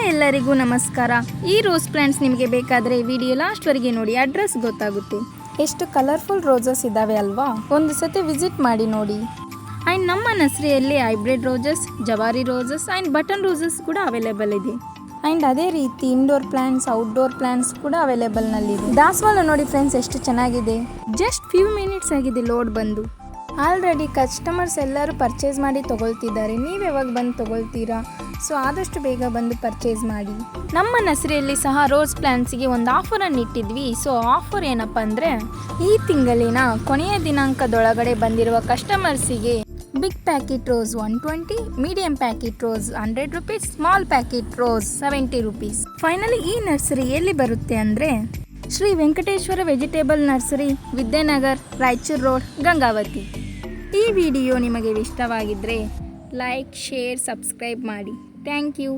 ಎಲ್ಲರಿಗೂ ನಮಸ್ಕಾರ. ಈ ರೋಸ್ ಪ್ಲಾಂಟ್ಸ್ ನಿಮಗೆ ಬೇಕಾದರೆ ವಿಡಿಯೋ ಲಾಸ್ಟ್ವರೆಗೆ ನೋಡಿ, ಅಡ್ರೆಸ್ ಗೊತ್ತಾಗುತ್ತೆ. ಎಷ್ಟು ಕಲರ್ಫುಲ್ ರೋಸಸ್ ಇದ್ದಾವೆ ಅಲ್ವಾ, ಒಂದು ಸತಿ ವಿಸಿಟ್ ಮಾಡಿ ನೋಡಿ. ಆ್ಯಂಡ್ ನಮ್ಮ ನರ್ಸರಿಯಲ್ಲಿ ಹೈಬ್ರಿಡ್ ರೋಸಸ್, ಜವಾರಿ ರೋಸಸ್ ಆ್ಯಂಡ್ ಬಟನ್ ರೋಸಸ್ ಕೂಡ ಅವೈಲೇಬಲ್ ಇದೆ. ಆ್ಯಂಡ್ ಅದೇ ರೀತಿ ಇಂಡೋರ್ ಪ್ಲಾಂಟ್ಸ್, ಔಟ್ಡೋರ್ ಪ್ಲಾಂಟ್ಸ್ ಕೂಡ ಅವೈಲೇಬಲ್ನಲ್ಲಿದೆ. ದಾಸವಾಳ ನೋಡಿ ಫ್ರೆಂಡ್ಸ್, ಎಷ್ಟು ಚೆನ್ನಾಗಿದೆ. ಜಸ್ಟ್ ಫ್ಯೂ ಮಿನಿಟ್ಸ್ ಆಗಿದೆ ಲೋಡ್ ಬಂದು. ಆಲ್ರೆಡಿ ಕಸ್ಟಮರ್ಸ್ ಎಲ್ಲರೂ ಪರ್ಚೇಸ್ ಮಾಡಿ ತೊಗೊಳ್ತಿದ್ದಾರೆ. ನೀವು ಯಾವಾಗ ಬಂದು ತೊಗೊಳ್ತೀರಾ? ಸೊ ಆದಷ್ಟು ಬೇಗ ಬಂದು ಪರ್ಚೇಸ್ ಮಾಡಿ. ನಮ್ಮ ನರ್ಸರಿಯಲ್ಲಿ ಸಹ ರೋಸ್ ಪ್ಲಾಂಟ್ಸಿಗೆ ಒಂದು ಆಫರನ್ನು ಇಟ್ಟಿದ್ವಿ. ಸೊ ಆಫರ್ ಏನಪ್ಪ ಅಂದರೆ, ಈ ತಿಂಗಳಿನ ಕೊನೆಯ ದಿನಾಂಕದೊಳಗಡೆ ಬಂದಿರುವ ಕಸ್ಟಮರ್ಸಿಗೆ big packet rose 120, medium packet rose 100 rupees, small packet rose 70 rupees. Finally ಈ ನರ್ಸರಿ ಎಲ್ಲಿ ಬರುತ್ತೆ ಅಂದರೆ, Shri Venkateshwara vegetable nursery, Vidyanagar, Raichur road, Gangavati. ಈ ವಿಡಿಯೋ ನಿಮಗೆ ಇಷ್ಟವಾಗಿದ್ದರೆ ಲೈಕ್, ಶೇರ್, ಸಬ್ಸ್ಕ್ರೈಬ್ ಮಾಡಿ. Thank you.